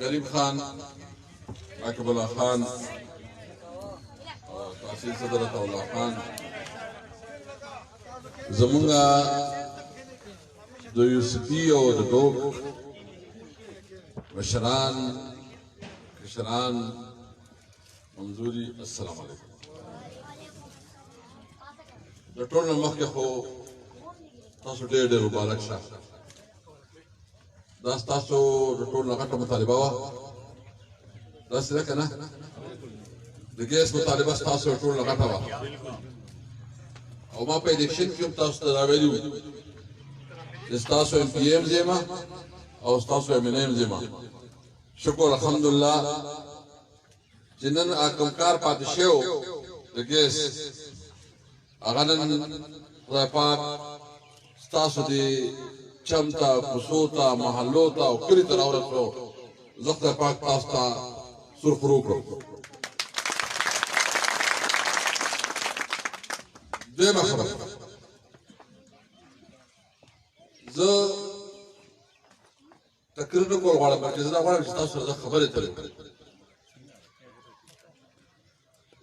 करीम खान, अकबुल्ला खान, तहसील सदर अताउल्ला खान, जमुंगा दो यूसुफी और दो मशरान किशरान मंजूरी अस्सलाम वालेकुम। द टोल मख के खो तासो ढेर ढेर मुबारक शाह दास तासो द टोल नगट मुतालिबा वा दास रखे ना दगेस मुतालिबा तासो द टोल नगट वा और माँ पे इलेक्शन क्यों तासो तरावेली तासो एमपीएम जेमा और तासो एमएनएम जेमा शुक्र अल्हम्दुलिल्लाह जिन्नन आकमकार पातिशेव दगेस अगनन रापाक तासो दे चमता कुसोता महलोता और कई तरह और तो ज़ख्त पाक तास्ता सुरखरू करो दे मखबर ज तकरीर को वाला पर जज़रा वाला तासो ज खबर तले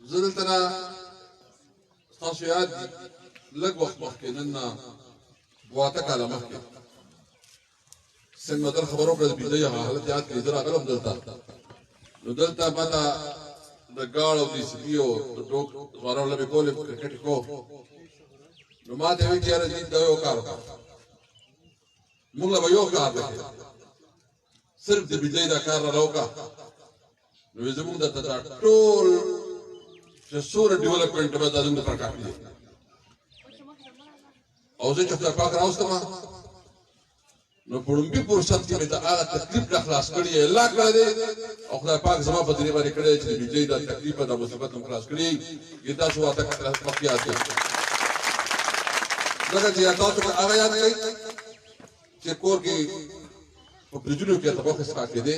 ज़रूर तना तासो याद लग वक्त मखके नन्ना वाता काला मखके سن مدر خبرو پر بیدای حالت یاد کی ذرا غلط دلتا نو دلتا پتا د گاړو دی سپیو د ټوک غوړو لبه کول کرکټ کو نو ما ته وی چیرې دې دا یو کار موږ له یو کار وکړ صرف د بیدای دا کار راوکا نو زموږ د ټول چې سور ډیولپمنٹ به د زموږ پر کار دی او زه چې په پاک راوستم نو پړمبي فرصت کې دا هغه تکلیف د خلاص کړی الله کړی دی او خدای پاک زما په دې باندې کړی چې بجلی دا تکلیف د مصیبت هم خلاص کړی کی تاسو واته واقعیات دي دا چې تاسو هغه یاد کړئ چې کور کې په پرجونو کې تاسو ښه کې دي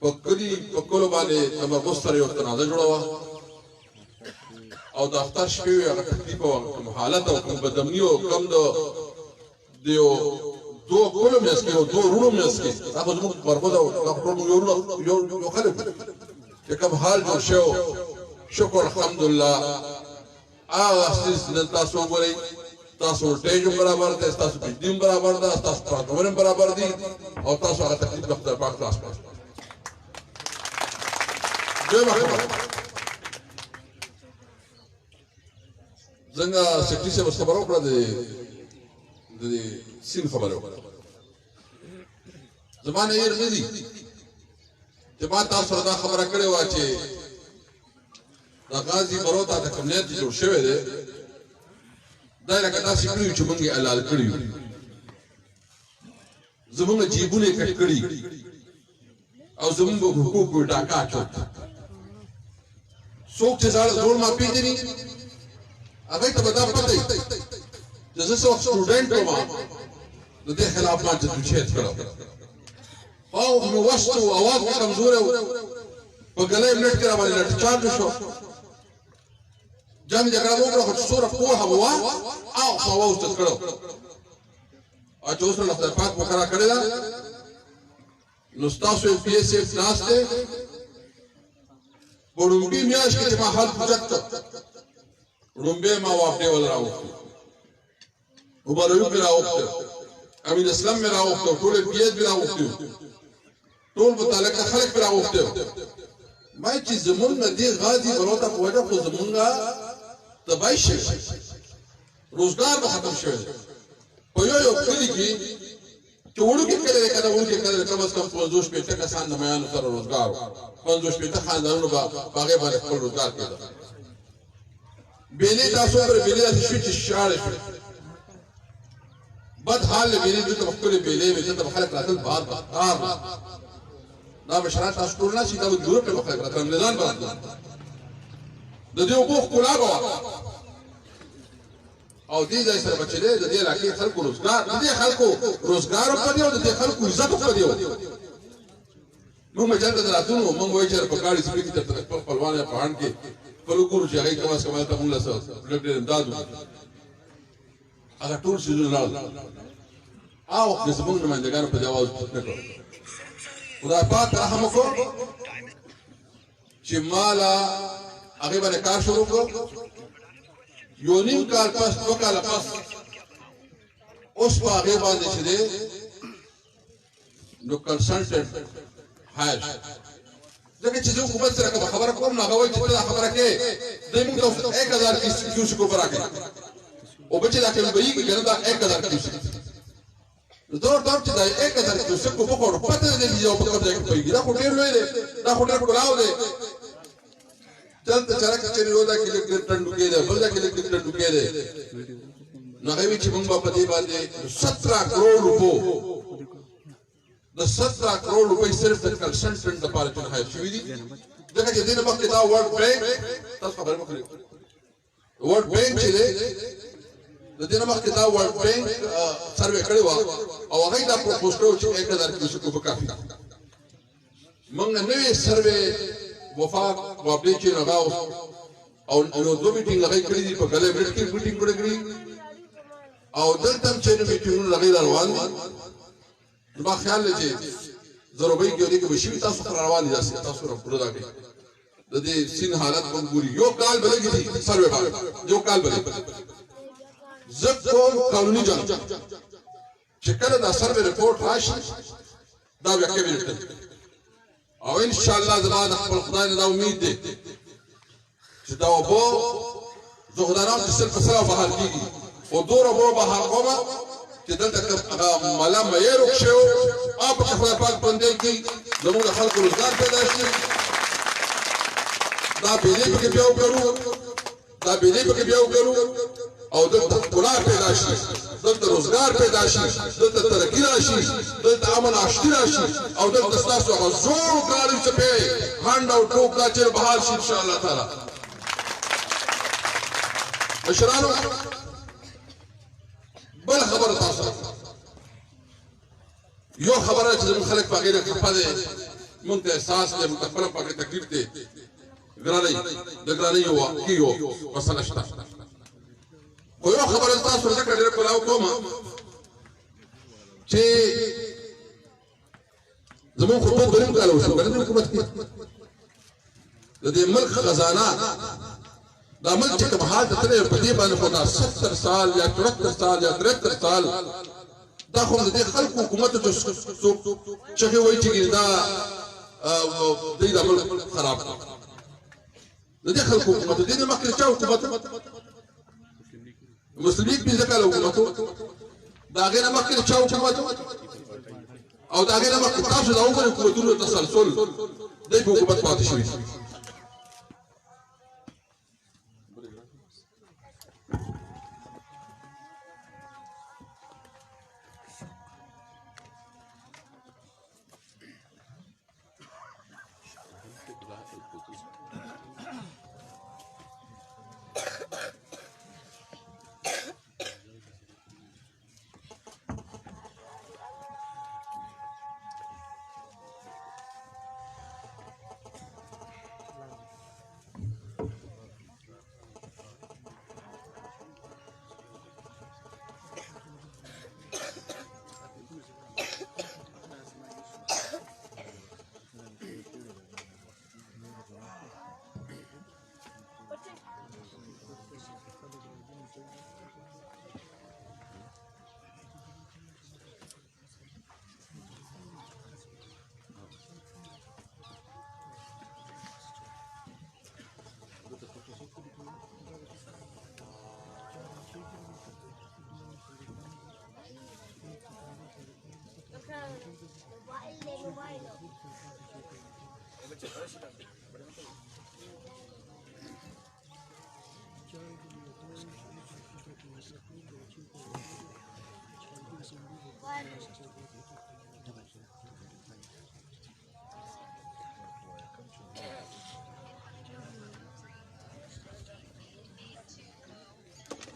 په کلی په کولو باندې تمرکز سره یو تنازع جوړوا او د اختر شپې هغه تکلیف او حالت او بدمنی او کم دو دیو دو کولو میں اس کے دو رونو میں اس کے آپ کو برباد ہو ڈاکٹر یو خلف کہ کب حال جو شو شکر الحمدللہ آسیس نن تاسو غوري تاسو ټیج برابر ده تاسو بجیم برابر ده تاسو پروګرام برابر دي او تاسو هغه تکلیف د خپل پاک کلاس پاس زنګا سکتی سے خبرو کړه دي سین خبره زمانه یې رضی جماعت تاسو دا خبره کړې و چې دا غازی بروتا د کمنیت جوړ شوی دی دا لکه تاسو کړی چې موږ یې حلال کړی زموږ جیبونه کټ کړی او زموږ حقوق ډاکا چوت څوک چې زړه زور ما پیژني هغه ته بدا پته जैसे सब स्टूडेंट हो वहाँ तो देख खिलाफ ना जद्दोजहद करो आओ हम वस्तु आवाज में कमजोर है वो गले मिनट के हमारे लट चार्ज शो जंग जगह वो करो सूर पोह हुआ आओ आवाज तक करो आज जो उसने लफ्ज़ पाक मुकर्रर करेगा नुस्तासो पीएसएफ नास्ते बुरुंबी मियाश के जमा हाल बुझत बुरुंबे माँ वापने वाला रहा उबरयू मेरा वक्त अमीन इस्लाम मेरा वक्त टोले पीएस मेरा वक्त टोल मुतालिक खलक मेरा वक्त मैं चीज जमुन नदी गाजी बरोता पहुंचा तो जमुनगा तबाही शे रोजगार में खत्म शे पयो यो कली की चोड़ू के करे कदा उन के करे कम से कम 50 पेटे का सान नमायान उतर रोजगार 50 पेटे खानदानों बागे बारे पर रोजगार के बेले दासो पर बेले स्विच शाळे बद हाल बेले तो मक्कले बेले में तो खलक रातल बात बात ना बशरात अस्टुलना सीधा वो दूर पे खलक रात रमजान बात ददियो को कुलागो او دې ځای سره بچی دی د دې علاقې خلکو روزګار د دې خلکو روزګار په دی او د دې خلکو عزت په دی موږ مجال د راتونو موږ وایو چې په کاړي سپیږي تر خپلوانه په هان کې فلوکو چې هغه کومه سمه ته موږ له بلډ امداد هغه ټول شي نه او د زمونږ نمائندګانو په جواز نه کړو خدای پاک رحم وکړو چې مالا هغه باندې کار شروع کړ یو نیم کال پس 2 کال پس اوس په هغه باندې چې دی نو کنسلټنټ هایر ځکه چې زه حکومت سره خبره کوم نو هغه وایي چې دا خبره کې د موږ 1000 کیوسک کو راکې او بچی دا کې به یې کنه دا 1000 کیوسک دور چې دا 1000 کیوسک کو په کوړ پته دې یو په کوم ځای کې پیږي دا خو ډېر لوی دی دا خو ډېر کړهو دی چلته چرک چې یو دا کې ټن ډوګې ده بل دا کې ټن ډوګې ده نو هغه چې موږ په دې باندې 17 کروڑ روپو د 17 کروڑ روپۍ صرف د کنسلټنټ لپاره چې هایر شوي دي ځکه چې دې نه مخکې دا ورلد بانک تاسو خبره مو کړې ورلد بانک چې دی د دې نه مخکې دا ورلد بانک سروې کړې وه او هغه دا پروپوز کړو چې 1000 کیوسک به کافي موږ نوې سروې وفاق واپډیټ چې لګاو او نو دوه میټینګ هغه کړې دي په کله برټ کې میټینګ کړې او دلته چې میټینګونه لګي روان دي ما خیال لږه ضروري کې دې کې بشي تاسو روان دي تاسو راپور دا کوي د دې سین حالت کوم ګوري یو کال بلګي دي سروې باندې یو کال بلګي زکو قانوني جنګ چې کله دا سروې رپورټ راشي دا بیا کېږي او ان شاء الله زموږ خپل خدای نه دا امید ده چې دا وبو زهدانان چې سل فسره بهر کیږي او دور وبو بهر کومه چې دلته مالا مې روښو اپ خپل پاک باندې کې زموږ خلکو روزګار پیدا شي دا بیلې په کې بیا وګورو او دلته کلا پیدا شي دلته روزګار پیدا شي دلته ترقی راشي دلته امن آشتی راشي او دلته تاسو غزور کاری څه په هاند او ټوک دا چې بهار شي ان شاء الله تعالی مشرانو بل خبره تاسو یو خبره چې موږ خلک په غیر خپه دي مونږ ته احساس دې موږ خپل په تکلیف دي ګرانې یو کیو مسله شته خو یو خبره تاسو ته ډېر کلاو کوم چې زموږ خطوط دریم کال وشو کنه حکومت کې د دې ملک خزانه دا ملک چې کوم حال ته په دې باندې خو 70 سال یا 74 سال یا 73 سال دا خو د دې خلکو حکومت ته چې وایي چې دا دې د ملک خراب د دې خلکو حکومت دې نه مخکې چا حکومت مسلمین په ځکه له حکومت دا غیر مخکې چا حکومت او دا غیر مخکې تاسو دا وګورئ حکومتونو تسلسل د حکومت پاتې شوی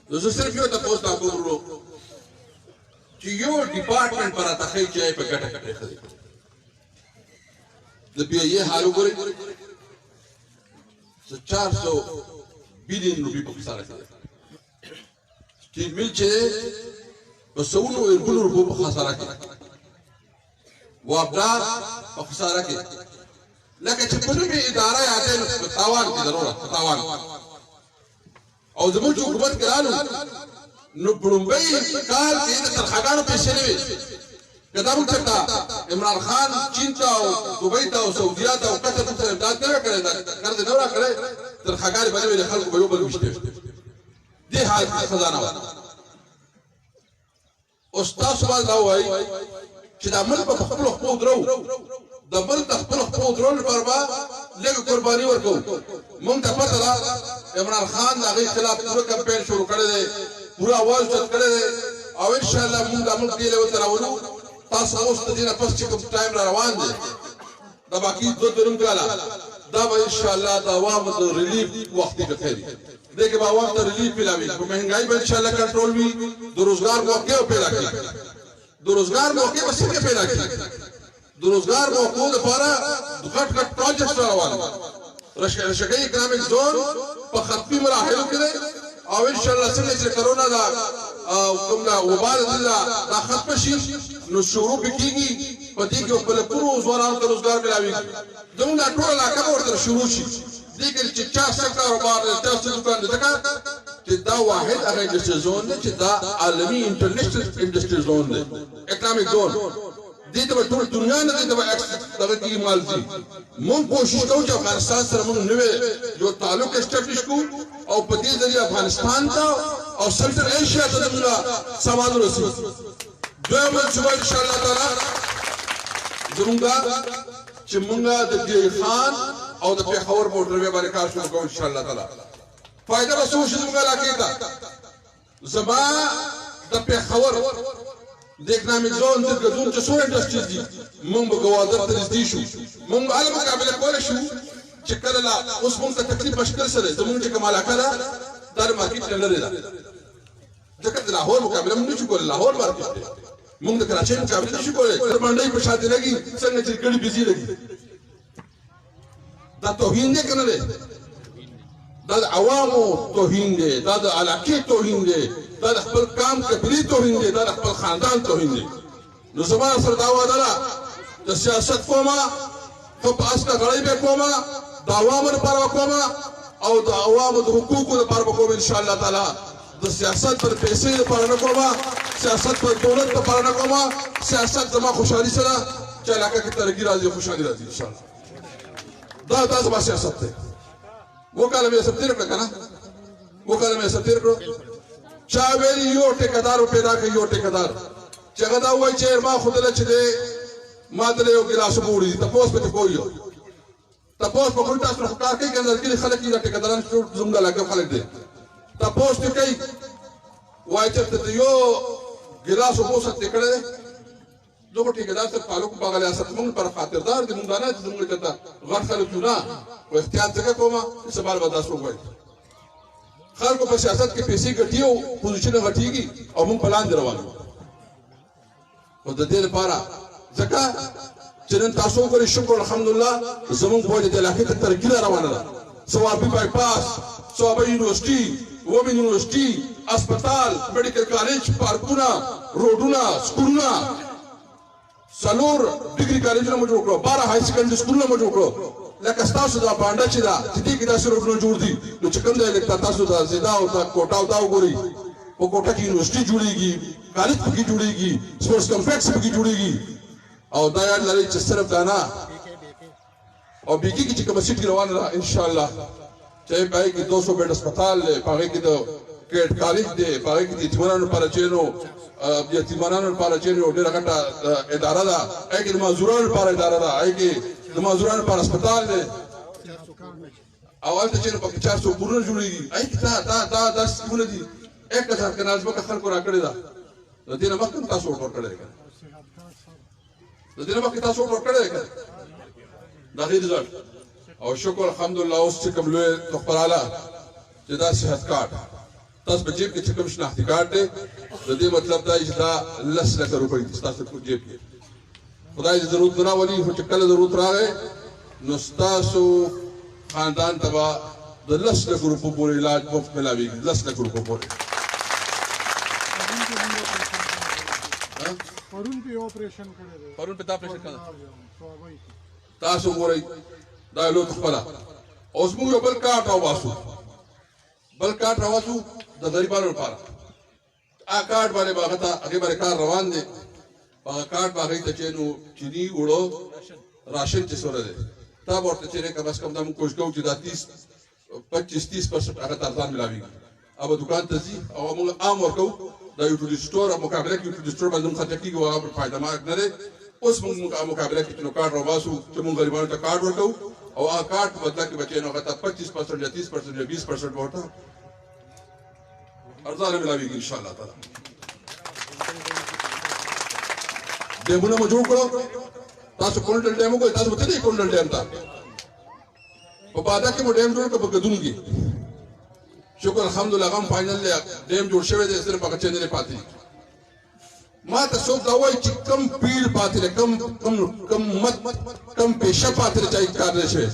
زه صرف یو تاسو ته وګورم چې یو ډپارټمنټ پر اتخې چې په ګټه کې خدي د بیا یې حال وګورئ 400 بلین روپۍ په خساره کې سټیل میل چې په 100 روپۍ په خساره کې وابدار او خساره کې لکه چې په نومي اداره یادې نو تاوان کې ضرورت تاوان او زموږ حکومت کې رالو نو بړومبۍ کال کې د ترخګانو پیسې نه وي کدا موږ ته عمران خان چین ته او دوبۍ ته او سعودیا ته او قطر ته امداد نه کړی دا قرض نه ورکړی ترخګانې باندې خلکو به یو بل وشته دې حالت کې خزانه و اوس تاسو باندې دا وایي چې دا ملک په خپل خپل درو د ملک خپل خپل درو لپاره به لږ قرباني ورکو مونږ ته پته ده عمران خان هغه خلاف پوره کمپاین شروع کړی دی پوره आवाज چت کړی دی او ان شاء الله مونږ د ملک دی له وتراولو تاسو اوس د دې نه پس چې کوم ټایم را روان دی دا باقي 2 کاله دا به ان شاء الله د عوامو د ریلیف وخت کې خیر دیکھے با وقت ریلیف پیلاوی مہنگائی میں انشاءاللہ کنٹرول بھی دو روزگار موقع پیدا کی دو روزگار موقع بس کے پیدا کی دو روزگار موقع لپاره غټ غټ پروجیکټ راوړل رشګي اکونومیک زون په ختمي مراحلو کې او ان شاء الله څنګه چې کرونا دا کوم دا وبال دا ختم شي نو شروع کیږي په دې کې خپل پورو زورانو ته روزګار ملاوي دومره ټول علاقه ورته شروع شي دیگر چې چا څه کاروبار تاسو دکان دغه چې دا واحد هغه انډستری زون دی چې دا عالمي انټرنیشنل انډستری زون دی اکونومیک زون دې ته ټول دنیا نه دې دغه کې مال دي مونږ کوشش کوو چې افغانستان سره مونږ نوې یو تعلق اسټابلیش کوو او په دې ذریعہ افغانستان ته او سنټرل ایشیا ته موږ سامان ورسوي دوی منصوبه ان شاء الله تعالی زمونږه چې مونږ د دې خان او د پیښور موټروي باندې کار شروع کوو ان شاء الله تعالی فائدہ رسول شي موږ علاقې ته زما د پیښور د اکونومیک زون د ګډون چې څو انډستریز دي موږ به ګوادر ته نږدې شو موږ عالم مقابله کولای شو چې کله لا اوس موږ ته تکلیف مشکل سره زموږ چې کومه علاقه ده در مارکیټ نه لري ده ځکه د لاهور مقابله موږ نشو کولای لاهور مارکیټ دی موږ د کراچۍ مقابله نشو کولای د منډۍ په شاته لګي څنګه چې ګړي بيزي لګي دا توهین دی کنه دی دا د عوامو توهین دی دا د علاقې توهین دی دا د خپل کام کبري توهین دی دا د خپل خاندان توهین دی نو زما سره دا وعده ده د سیاست کومه خو په اسکه غړی به کومه د عوامو لپاره کومه او د عوامو د حقوقو لپاره کومه ان شاء الله تعالی د سیاست پر پیسې لپاره نه کومه سیاست پر دولت لپاره نه کومه سیاست زما خوشحالي سره چې علاقه کې ترقی راځي خوشحالي راځي ان شاء الله دا زما سیاست دی وکاله مې سپتیر کړ کنه وکاله مې سپتیر کړ چا ویلی یو ټیکدار پیدا کړ یو ټیکدار چې غدا وای چې ما خود له چې ما دله یو ګلاس بوړي تاسو په کوی تاسو په کوم تاسو کار کوي کنه کې خلک یې ټیکداران زموږه لګو خلک دي تاسو ته کوي وای چې ته یو ګلاس وبوسه تکړه دغه ټیکدار سره تعلق په غلیا سره موږ پر خاطردار دي موږ نه زموږ ته غټ خلک نه او احتیاط څنګه کومه سوال به تاسو وایي خلکو په سیاست کې پیسې ګټي او پوزیشن غټيږي او موږ پلان روانو او د دې لپاره ځکه چې نن تاسو کولی شکر الحمدلله زموږ په دې علاقې ته ترقی روانه ده سوابي بای پاس سوابي یونیورسيټي وومن یونیورسيټي هسپتال میډیکل کالج پارکونه روډونه سکولونه سلور ډیګري کالجونه مو جوړ کړو 12 هاي سیکنډري سکولونه مو جوړ کړو لکه تاسو دا باندې چې دا چې دې کې دا سره جوړ دي نو چې کوم دی لکه تاسو دا زیاده او دا کوټا او دا وګوري په کوټا کې یونیورسيټي جوړيږي کالج پکې جوړيږي سپورتس کمپلیکس پکې جوړيږي او دا یاد لري چې صرف دا نه او بیګي کې چې کوم سیټ روان ده ان شاء الله چې پای کې 200 بیډ هسپتال دی پای کې د کېټ کالج دی پای کې د یتیمانو لپاره چینو یتیمانو لپاره چینو ډېر غټه اداره ده هغه کې د مزدورانو لپاره اداره ده هغه کې د مزدورانو لپاره هسپتال دی اول ته چې په 400 پورونه جوړيږي هغه دا سکول دي 1000 کنال ځمکه خلکو راکړی ده د دې نه مخکې تاسو ورکړل کړی د دې نه مخکې تاسو ورکړل کړی دا دې رزلټ او شکر الحمدلله اوس چې کوم لوی تخپراله چې دا صحت کارت تاسو په جیب کې چې کوم شناختی کارت دی د دې مطلب دا چې دا 10 لک روپۍ تاسو په جیب کې خدای دې ضرورت نه ولي خو چې کله ضرورت راغی نو تاسو خاندان تبا د 10 لک روپو پورې علاج مفت ملاوي 10 لک روپو پورې پرون په اپریشن کړی دی پرون په تا آپریشن کړی تاسو ګورئ دا لو خپله اوس موږ یو بل کارت راوباسو د غریبانو لپاره کارت باندې هغه ته هغې باندې کار روان دی په هغه کارت به هغې ته چې نو چیني اوړه راشن چې څومره دی تا به ورته چې دی کم از کم دا موږ کوشش کوو چې دا 25-30% هغه ته ارزان ملاوېږي هغه به دوکان ته ځي او موږ عام ورکوو دا یوټیلیټي سټور او مقابله کې یوټیلیټي سټور باندې موږ خرچه کېږي او هغه فایده مارک نه دی اوس موږ مقابله کې چې نو کارت راوباسو چې موږ غریبانو ته کارت ورکوو او هغه کارت په بدله کې به چې نو هغه ته 25% یا 30% یا 20% به ورته ارزانه ملاوېږي انشاءالله تعالی ډیمونه مو جوړ کړو تاسو کونډل ډیم وګورئ تاسو به تلئ کونډل ډیم ته په بادا کې مو ډیم جوړ کړ په ګدون کې شکر الحمدلله هغه هم فاینل ډیم جوړ شوی دی صرف هغه چینل یې پاتې ما ته څوک دا وایي چې کم پیړ پاتې دی کم پیشه پاتې دی چې کار نه شوی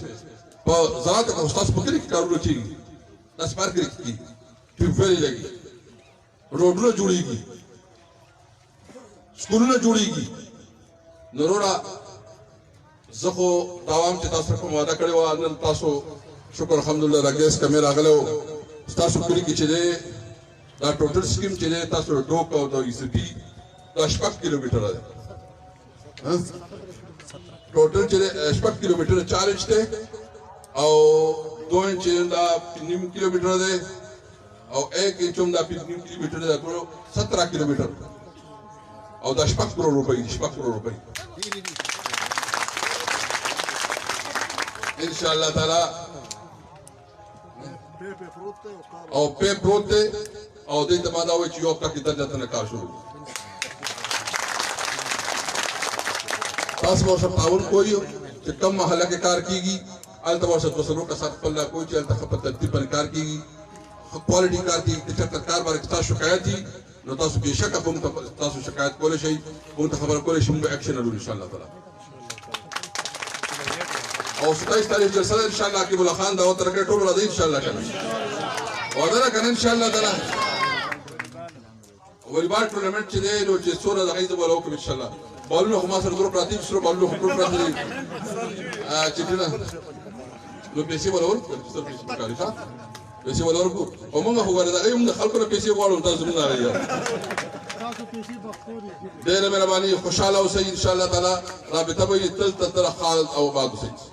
په زراعت کې ستاسو په کلي کې کارونه کېږي داسې پارک کې کېږي ټیوبویلې لګي روډونه جوړېږي سکولونه جوړېږي نو وروره زه خو دا وایم چې تاسو سره کوم وعده کړې وه نن تاسو شکر الحمدلله راګیس کمې راغلی و ستاسو کلي کې چې دی دا ټوټل سکیم چې دی تاسو ډوک او د ایسپي دا 6 کیلومیټره دی ټوټل چې دی 6 کیلومیټره 4 انچ دی او 2 انچ دا 9 کیلومیټره دی او 1 انچ هم دا 9 کیلومیټره دی ټول 17 کیلومیټر او دا 6 کروڑ روپۍ ان شاء الله تعالی او په پروت دی او دې ته ما دا وایي چې یو هفته کې درجه نه کار شروع تاسو به ورسره تعاون کوئ چې کم محله کې کار کېږي هلته به ورسره دوه څلور کسان خپل راکوئ چې هلته ښه په ترتیب باندې کار کېږي ښه کوالټي کار کېږي که چېرته کار باندې ستاسو شکایت وي نو تاسو بېشکه به موږ ته تاسو شکایت کولی شئ موږ ته خبره کولی شئ موږ به اکشن لرو انشاءالله تعالی او 27 تاریخ جلسه ده انشاءالله عقیب الله خان دعوت راکړی ټول راځئ انشاءالله کنه وعده ده کنه انشاءالله تعالی والیبال ټورنمنټ چې دی نو چې څومره د هغې زه به وکړم انشاءالله بالونه خو ما سره دوه پراته دي سره بالونه خو ټول پراته دي چې ټوله نو پیسې به ورکړو پیسې پکاري ښه پیسې به ورکړو او موږ خو ګوره د هغې موږ د خلکو نه پیسې غواړو تاسو زموږ نه راځي ډېره مهرباني خوشحاله اوسئ انشاءالله تعالی رابطه به یې تل تر خالد او آباد اوسئ